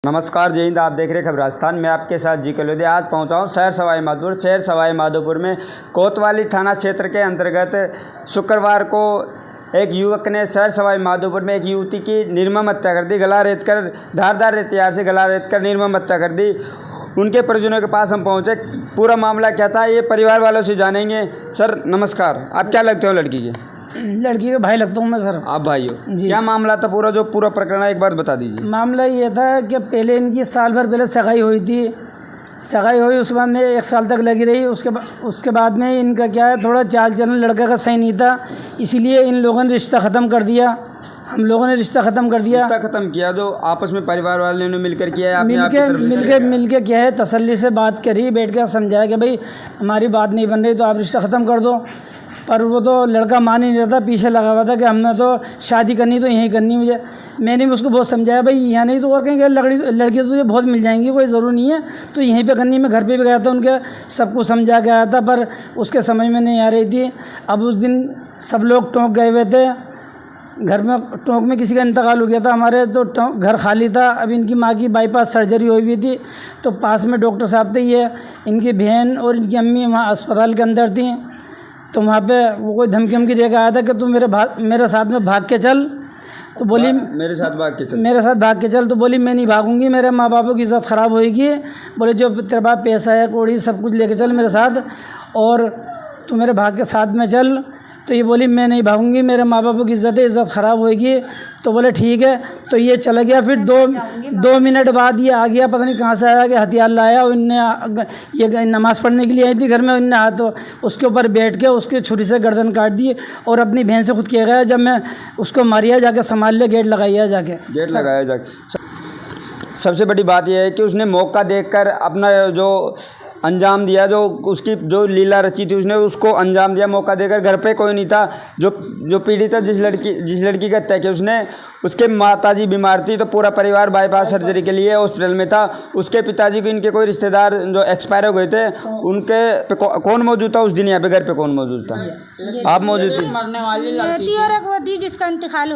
नमस्कार, जय हिंद। आप देख रहे हैं खबर राजस्थान। मैं आपके साथ जी कलोदे। आज पहुंचा हूं शहर सवाई माधोपुर में कोतवाली थाना क्षेत्र के अंतर्गत शुक्रवार को एक युवक ने शहर सवाई माधोपुर में एक युवती की निर्मम हत्या कर दी। गला रेत कर धारदार हथियार से गला रेत कर निर्मम हत्या कर दी। उनके परिजनों के पास हम पहुंचे। पूरा मामला क्या था ये परिवार वालों से जानेंगे। सर नमस्कार, आप क्या लगते हो लड़की के? लड़की के भाई लगता हूँ मैं सर। आप भाई हो? जी। क्या मामला था जो पूरा प्रकरण है एक बार बता दीजिए। मामला ये था कि पहले इनकी साल भर पहले सगाई हुई थी। सगाई हुई उसके बाद में 1 साल तक लगी रही। उसके बाद में इनका क्या है, थोड़ा चाल चलन लड़का का सही नहीं था, इसीलिए इन लोगों ने रिश्ता ख़त्म कर दिया। हम लोगों ने रिश्ता ख़त्म कर दिया। रिश्ता ख़त्म किया जो आपस में परिवार वालों ने मिलकर किया है? मिलके क्या है, तसल्ली से बात करी, बैठ कर समझाया कि भाई हमारी बात नहीं बन रही तो आप रिश्ता ख़त्म कर दो। पर वो तो लड़का मान ही नहीं रहा था, पीछे लगा हुआ था कि हमने तो शादी करनी तो यहीं करनी मुझे। मैंने भी उसको बहुत समझाया, भाई यहाँ नहीं तो और कहीं लड़की तो तुझे बहुत मिल जाएंगी, कोई ज़रूरी नहीं है तो यहीं पे करनी। मैं घर पे भी गया था, उनके सबको समझा के आया था, पर उसके समझ में नहीं आ रही थी। अब उस दिन सब लोग टोंक गए हुए थे, घर में टोंक में किसी का इंतकाल हो गया था हमारे, तो घर खाली था। अब इनकी माँ की बाईपास सर्जरी हुई थी, तो पास में डॉक्टर साहब थे, ये इनकी बहन और इनकी अम्मी वहाँ अस्पताल के अंदर थी। तो वहाँ पे वो कोई धमकी दे के आया था कि तू मेरे साथ में भाग के चल। तो बोली मेरे साथ भाग के चल। तो बोली मैं नहीं भागूंगी, मेरे माँ बापों की इज़्ज़त ख़राब होएगी। बोले जो तेरे पास पैसा है कौड़ी सब कुछ लेके चल मेरे साथ, और तू मेरे भाग के साथ में चल। तो ये बोली मैं नहीं भागूंगी, मेरे माँ बापों की इज़्ज़त ख़राब होएगी। तो बोले ठीक है। तो ये चला गया। फिर दो मिनट बाद ये आ गया, पता नहीं कहाँ से आया कि हथियार लाया। और इनने ये नमाज़ पढ़ने के लिए आई थी घर में, इनने हाथ तो उसके ऊपर बैठ के उसके छुरी से गर्दन काट दी और अपनी बहन से खुद किया गया। जब मैं उसको मारिया जाके संभाल लिया, गेट लगाया जाके। सबसे बड़ी बात यह है कि उसने मौका देखकर अपना जो अंजाम दिया, जो उसकी जो लीला रची थी उसने उसको अंजाम दिया मौका देकर। घर पे कोई नहीं था। जो पीड़ित है, जिस लड़की का हत्या की उसने, उसके माताजी बीमार थी, तो पूरा परिवार बाईपास सर्जरी के लिए हॉस्पिटल में था। उसके पिताजी को इनके कोई रिश्तेदार जो एक्सपायर हो गए थे, उनके कौन मौजूद था उस दिन यहाँ पे? घर पे कौन मौजूद था? आप मौजूद थी? मरने वाली लड़की और एक वो थी जिसका इंतकाल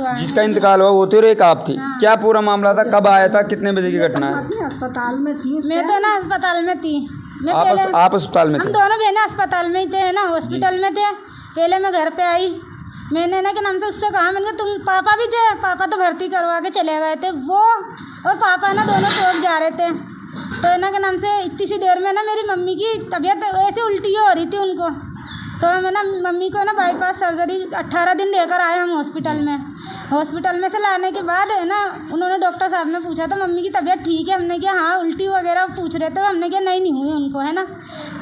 हुआ वो थी और एक आप थी। क्या पूरा मामला था? कब आया था? कितने बजे की घटना है? अस्पताल में थी। मैं तो ना अस्पताल में थी। आप अस्पताल में थे? हम दोनों बहनें अस्पताल में ही थे ना, हॉस्पिटल में थे। पहले मैं घर पे आई, मैंने ना क्या नाम से उससे कहा, मैंने तुम पापा भी थे, पापा तो भर्ती करवा के चले गए थे वो, और पापा ना दोनों टोक जा रहे थे। तो ना क्या नाम से इतनी सी देर में ना मेरी मम्मी की तबीयत ऐसे उल्टी हो रही थी उनको। तो मैं ना मम्मी को ना बाईपास सर्जरी 18 दिन लेकर आए हम हॉस्पिटल में से लाने के बाद है ना, उन्होंने डॉक्टर साहब ने पूछा तो मम्मी की तबीयत ठीक है। हमने क्या हाँ उल्टी वगैरह पूछ रहे थे, हमने क्या नहीं हुई उनको, है ना।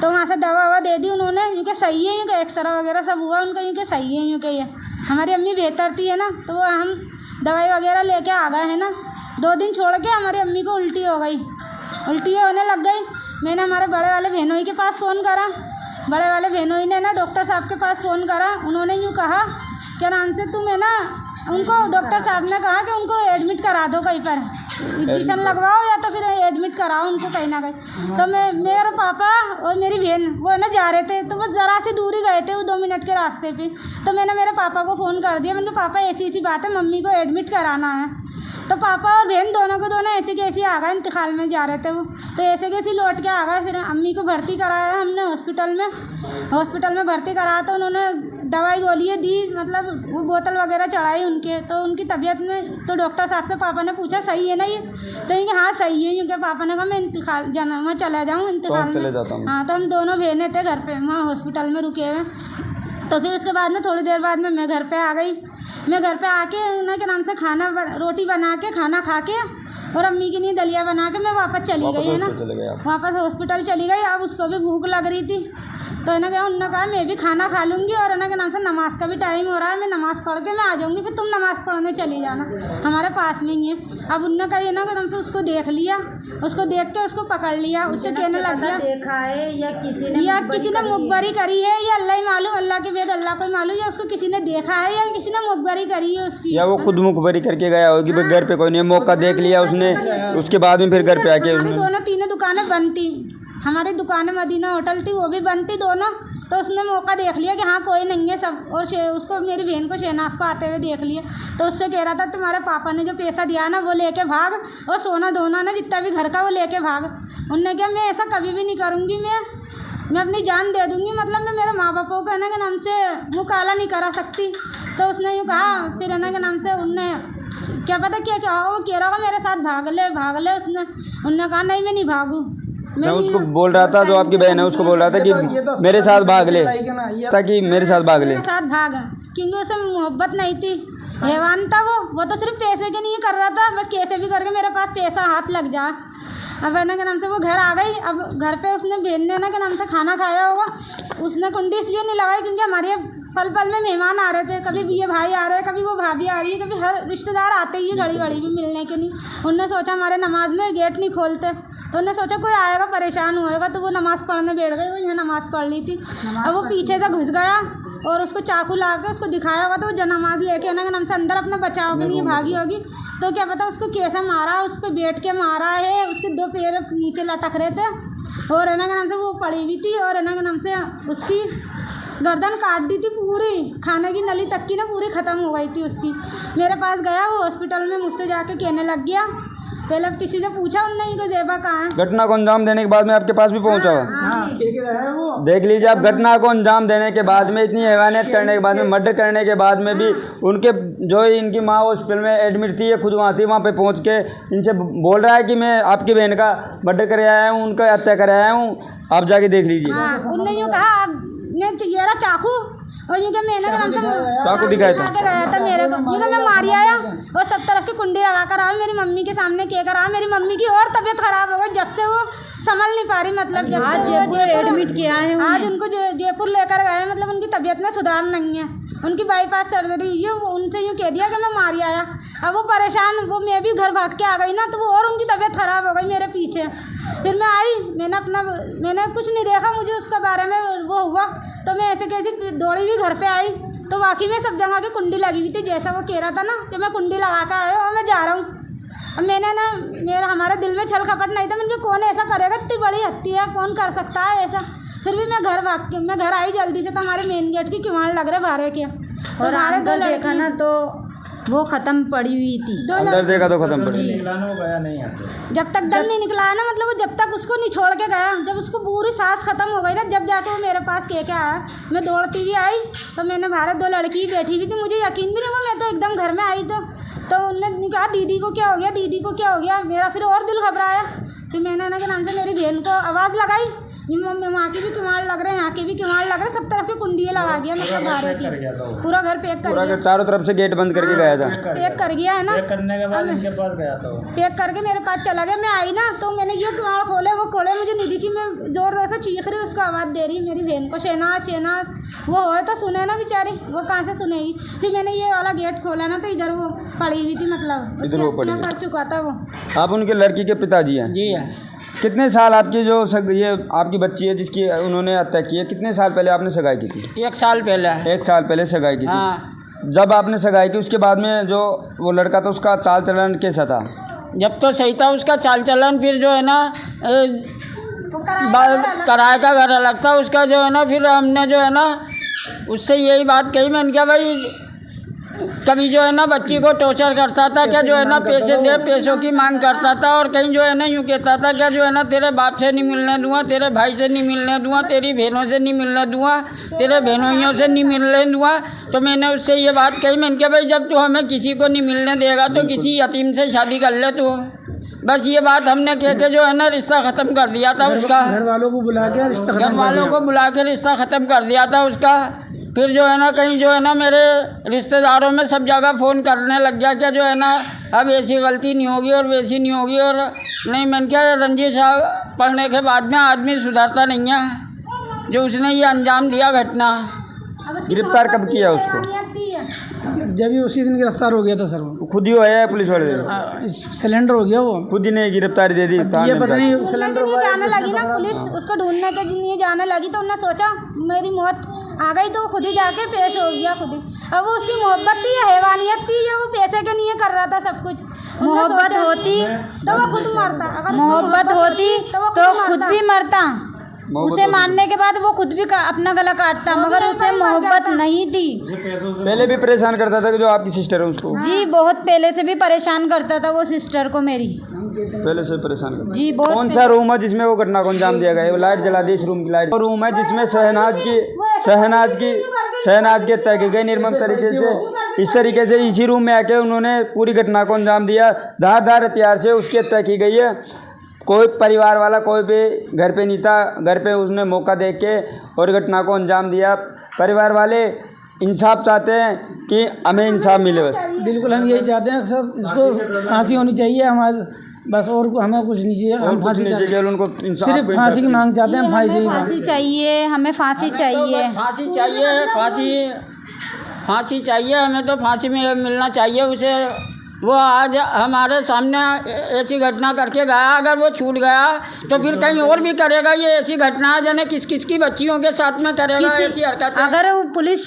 तो वहाँ से दवा ववा दे दी उन्होंने, यूँकि सही है, यूँकि एक्सरा वगैरह सब हुआ उनका, यूँकि सही है, यूँकि ये हमारी अम्मी बेहतर थी, है ना। तो वो हम दवाई वगैरह लेके आ गए, है ना। 2 दिन छोड़ के हमारी अम्मी को उल्टी होने लग गई। मैंने हमारे बड़े वाले बहनोई के पास फ़ोन करा, बड़े वाले बहनोई ने ना डॉक्टर साहब के पास फ़ोन करा। उन्होंने यूँ कहा क्या नाम से तुम है ना, उनको डॉक्टर साहब ने कहा कि उनको एडमिट करा दो कहीं पर, इंजेक्शन लगवाओ या तो फिर एडमिट कराओ उनको कहीं ना कहीं। तो मेरे पापा और मेरी बहन वो ना जा रहे थे, तो वो ज़रा सी दूर ही गए थे, वो 2 मिनट के रास्ते पे। तो मैंने मेरे पापा को फ़ोन कर दिया, मैंने पापा ऐसी बात है, मम्मी को एडमिट कराना है। तो पापा और बहन दोनों ऐसे कैसे आ गए, इंतकाल में जा रहे थे वो, तो ऐसे कैसे लौट के आ गए। फिर अम्मी को भर्ती कराया हमने हॉस्पिटल में भर्ती कराया। तो उन्होंने दवाई गोलियाँ दी, मतलब वो बोतल वगैरह चढ़ाई उनके, तो उनकी तबीयत में, तो डॉक्टर साहब से पापा ने पूछा सही है ना ये? तो ये हाँ सही है, क्योंकि पापा ने कहा मैं मैं चला जाऊँ इंतकाल में। हाँ, तो हम दोनों बहनें थे घर पे वहाँ हॉस्पिटल में रुके हुए। तो फिर उसके बाद में थोड़ी देर बाद में मैं घर पे आ गई। मैं घर पे आके ना के नाम से रोटी बना के खाना खा के और अम्मी के लिए दलिया बना के मैं वापस चली गई, है ना। वापस हॉस्पिटल चली गई। अब उसको भी भूख लग रही थी, तो है ना क्या उन्होंने कहा मैं भी खाना खा लूँगी, और है ना के नाम से नमाज का भी टाइम हो रहा है, मैं नमाज़ पढ़ के मैं आ जाऊँगी, फिर तुम नमाज़ पढ़ने चली जाना, हमारे पास में ही है। अब उन्होंने कहा ये ना के नाम से उसको देख लिया, उसको देख के उसको पकड़ लिया, उससे कहने लग गया देखा है या किसी ने मुखबरी करी है, या अल्लाह ही मालूम, अल्लाह के वेद अल्लाह को ही मालूम, या उसको किसी ने देखा है या किसी ने मुखबरी करी है उसकी, या वो खुद मुखबरी करके गया होगी, घर पे कोई नहीं, मौका देख लिया उसने, उसके बाद में फिर घर पे आके दोनों 3 दुकानें बंद थी। हमारी दुकानें मदीना होटल थी, वो भी बंद थी दोनों। तो उसने मौका देख लिया कि हाँ कोई नहीं है सब, और उसको मेरी बहन को शहनाज को आते हुए देख लिया, तो उससे कह रहा था तुम्हारे पापा ने जो पैसा दिया ना वो लेके भाग, और सोना धोना ना जितना भी घर का वो लेके भाग। उनने कहा मैं ऐसा कभी भी नहीं करूँगी, मैं अपनी जान दे दूँगी, मतलब मैं मेरे माँ बापों को है ना के नाम से मुँह काला नहीं करा सकती। तो उसने यूँ कहा, फिर है ना के नाम से उनने क्या पता क्या क्या वो कह रहा होगा मेरे साथ भाग ले। उनने कहा नहीं मैं नहीं भागूँ। मैं उसको बोल रहा था, जो आपकी बहन है उसको बोल रहा था कि मेरे साथ भाग ले, ताकि मेरे साथ भाग ले, मेरे साथ भाग, क्योंकि उसे मोहब्बत नहीं थी, हैवान था वो तो सिर्फ पैसे के लिए कर रहा था, बस कैसे भी करके मेरे पास पैसा हाथ लग जा। अब है ना के नाम से वो घर आ गई। अब घर पे उसने बहन ने ना के नाम से खाना खाया होगा, उसने कुंडी इसलिए नहीं लगाई क्योंकि हमारे पल पल में मेहमान आ रहे थे, कभी ये भाई आ रहे हैं, कभी वो भाभी आ रही है, कभी हर रिश्तेदार आते ही है घड़ी घड़ी में मिलने के लिए। उनने सोचा हमारे नमाज में गेट नहीं खोलते, तो उन्होंने सोचा कोई आएगा परेशान होएगा, तो वो नमाज़ पढ़ने बैठ गई। वो यहाँ नमाज़ पढ़ ली थी। अब वो पीछे से घुस गया और उसको चाकू ला के उसको दिखाया होगा, तो वो नमाज लेके ना नाम से अंदर अपना बचाव के लिए भागी होगी। तो क्या पता उसको कैसे मारा, उस पर बैठ के मारा है, उसके 2 पैर नीचे लटक रहे थे, और है ना के नाम से वो पड़ी हुई थी, और है ना के नाम से उसकी गर्दन काट दी थी पूरी, खाने की नली तक की ना पूरी ख़त्म हो गई थी उसकी। मेरे पास गया वो हॉस्पिटल में, मुझसे जाके कहने लग गया, पहले किसी से पूछा उनने को जेबा कहाँ है। घटना को अंजाम देने के बाद में आपके पास भी पहुंचा हुआ। देख लीजिए आप, घटना को अंजाम देने के बाद में, इतनी हैवानियत करने के बाद में, मर्डर करने के बाद में भी उनके जो इनकी माँ हॉस्पिटल में एडमिट थी, ये खुद वहाँ थी, वहाँ पे पहुँच के इनसे बोल रहा है कि मैं आपकी बहन का मर्डर कर आया हूँ, उनका हत्या कर आया हूँ, आप जाके देख लीजिए। उनने यूँ कहा आपने ये रहा चाकू, और यूँ क्या मैंने चाकू दिखाया था मेरे को, यूँ मैं मारी आया और सब तरफ की कुंडी लगा कर आया, मेरी मम्मी के सामने क्या करा, मेरी मम्मी की और तबीयत खराब हो गई, जब से वो संभल नहीं पा रही, मतलब आज जयपुर एडमिट किया है, आज उनको जयपुर लेकर गए, मतलब उनकी तबीयत में सुधार नहीं है, उनकी बाईपास सर्जरी हुई है। उनसे यूँ कह दिया कि मैं मारी आया। अब वो परेशान, वो मैं भी घर भाग के आ गई ना, तो वो और उनकी तबीयत ख़राब हो गई मेरे पीछे। फिर मैं आई, मैंने कुछ नहीं देखा, मुझे उसके बारे में वो हुआ, तो मैं ऐसे कैसे दौड़ी हुई घर पे आई, तो वाकई में सब जगह की कुंडी लगी हुई थी, जैसा वो कह रहा था ना कि मैं कुंडी लगा कर आया और मैं जा रहा हूँ। अब मैंने ना, हमारे दिल में छल कपट नहीं था, मैंने कहा कौन ऐसा करेगा, इतनी बड़ी हत्या कौन कर सकता है ऐसा। फिर भी मैं घर आई जल्दी से, तो हमारे मेन गेट की किवाड़ लग रहे बाहर के, और अंदर देखा ना तो वो ख़त्म पड़ी हुई थी, अंदर देखा तो ख़त्म पड़ी। जब तक दम नहीं निकला है ना, मतलब वो जब तक उसको नहीं छोड़ के गया, जब उसको पूरी सांस ख़त्म हो गई ना, जब जाके वो मेरे पास कह के आया। मैं दौड़ती हुई आई, तो मैंने बाहर 2 लड़की बैठी हुई थी, मुझे यकीन भी नहीं हुआ, मैं तो एकदम घर में आई, तो उन्होंने कहा दीदी को क्या हो गया, दीदी को क्या हो गया। मेरा फिर और दिल घबराया, फिर मैंने ना के नाम से मेरी बहन को आवाज़ लगाई, वहाँ के भी किवाड़ लग रहे हैं, यहाँ के भी किवाड़ लग रहे हैं, सब तरफ की कुंडियाँ लगा दिया, मतलब बाहर की पूरा घर पैक कर गया, चारों तरफ से गेट बंद करके गया था, पैक कर गया है ना। पैक करने के बाद इनके पास गया था, पैक करके मेरे पास चला गया। मैं आई ना, तो मैंने ये किवाड़ खोले, वो खोले, मुझे नहीं दिखी, मैं जोर जोर से चीख रही, उसको आवाज़ दे रही मेरी बहन को, शहनाज वो हो तो सुने ना बेचारी, वो कहाँ से सुनेगी। फिर मैंने ये वाला गेट खोला ना, तो इधर वो पड़ी हुई थी, मतलब इधर वो पड़ी कर चुका था वो। आप उनके लड़की के पिताजी हैं? जी। कितने साल आपकी ये आपकी बच्ची है जिसकी उन्होंने हत्या की है, कितने साल पहले आपने सगाई की थी? 1 साल पहले। 1 साल पहले सगाई की थी। हाँ। जब आपने सगाई की उसके बाद में जो वो लड़का था उसका चाल चलन कैसा था? जब तो सही था उसका चाल चलन, फिर जो है ना किराए का घर अलग था उसका, जो है ना, फिर हमने जो है ना उससे यही बात कही, मैंने कहा भाई कभी जो है ना बच्ची को टॉर्चर करता था क्या, जो है ना पैसे दे, पैसों की मांग करता था, और कहीं जो है ना यूँ कहता था क्या, जो है ना तेरे बाप से नहीं मिलने दूँगा, तेरे भाई से नहीं मिलने दूँगा, तेरी बहनों से नहीं मिलने दूँगा, तेरे बहनोइयों से नहीं मिलने दूँगा। तो मैंने उससे ये बात कही, मैंने कहा भाई जब तू हमें किसी को नहीं मिलने देगा तो किसी यतीम से शादी कर ले तू। बस ये बात हमने कह के जो है ना रिश्ता ख़त्म कर दिया था उसका, घर वालों को बुला के रिश्ता ख़त्म कर दिया था उसका। फिर जो है ना कहीं जो है ना मेरे रिश्तेदारों में सब जगह फ़ोन करने लग गया क्या, जो है ना अब ऐसी गलती नहीं होगी और वैसी नहीं होगी, और नहीं, मैंने क्या रंजिश पढ़ने के बाद में आदमी सुधरता नहीं है, जो उसने ये अंजाम दिया घटना। गिरफ्तार कब किया उसको? जब ही उसी दिन गिरफ्तार हो गया था सर, वो खुद ही हुआ है पुलिस वाले? सिलेंडर हो गया वो, खुद ही ने गिरफ्तारी दे दी? ये पता नहीं सिलेंडर जाने लगी ना पुलिस, उसको ढूंढने के लिए जाने लगी, तो उन्होंने सोचा मेरी मौत आ गई, तो खुद ही जाके पेश हो गया खुद ही। अब वो उसकी मोहब्बत थी या हैवानियत थी, या वो पैसे के लिए कर रहा था सब कुछ। मोहब्बत होती तो वो खुद मरता, अगर मोहब्बत होती तो खुद भी मरता। उसे मारने के बाद वो खुद भी अपना गला काटता, मगर उसे मोहब्बत नहीं थी। पहले भी परेशान करता था कि जो आपकी सिस्टर है उसको? जी बहुत पहले से भी परेशान करता था वो सिस्टर को मेरी। पहले से परेशाान करता? जी बहुत। कौन सा रूम है जिसमें वो घटना को अंजाम दिया गया है? वो लाइट जला दी इस रूम की लाइट। वो रूम है जिसमें शहनाज की हत्या की गई निर्मम तरीके से। इस तरीके से इसी रूम में आके उन्होंने पूरी घटना को अंजाम दिया। धारदार हथियार से उसकी हत्या की गई है। कोई परिवार वाला कोई भी घर पे नहीं था, घर पे उसने मौका देख के और घटना को अंजाम दिया। परिवार वाले इंसाफ चाहते हैं कि हमें इंसाफ मिले बस। बिल्कुल हम यही चाहते हैं सब, इसको फांसी होनी चाहिए हमारे, बस और हमें कुछ नहीं चाहिए। हम फांसी चाहिए, उनको सिर्फ फांसी की मांग चाहते हैं। फांसी चाहिए, हमें फांसी चाहिए। फांसी चाहिए, फांसी चाहिए हमें, तो फांसी में मिलना चाहिए उसे। वो आज हमारे सामने ऐसी घटना करके गया, अगर वो छूट गया तो फिर कहीं और भी करेगा ये ऐसी घटना, जाने किस किस की बच्चियों के साथ में करेगा ऐसी हरकतें। अगर वो पुलिस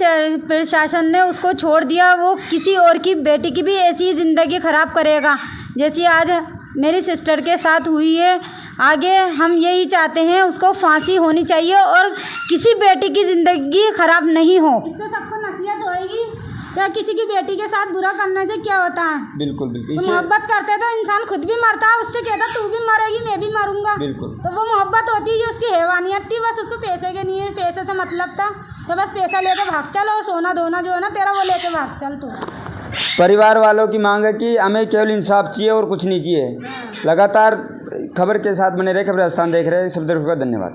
प्रशासन ने उसको छोड़ दिया, वो किसी और की बेटी की भी ऐसी ज़िंदगी ख़राब करेगा जैसी आज मेरी सिस्टर के साथ हुई है। आगे हम यही चाहते हैं उसको फांसी होनी चाहिए और किसी बेटी की ज़िंदगी ख़राब नहीं हो। इससे सबको नसीहत होएगी क्या किसी की बेटी के साथ बुरा करने से क्या होता है। बिल्कुल बिल्कुल। तो मोहब्बत करते तो इंसान खुद भी मरता है, उससे कहता तू भी मरेगी मैं भी मरूंगा। बिल्कुल। तो वो मोहब्बत होती है, उसकी हैवानियत थी, बस उसको पैसे के नहीं है, पैसे से मतलब था तो बस पैसा लेके भाग चल, और सोना धोना जो है ना तेरा वो लेके भाग चल तू। परिवार वालों की मांग है कि हमें केवल इंसाफ चाहिए और कुछ नहीं चाहिए। लगातार खबर के साथ बने रहे, खबर स्थान देख रहे हैं। सब दर्शकों का धन्यवाद।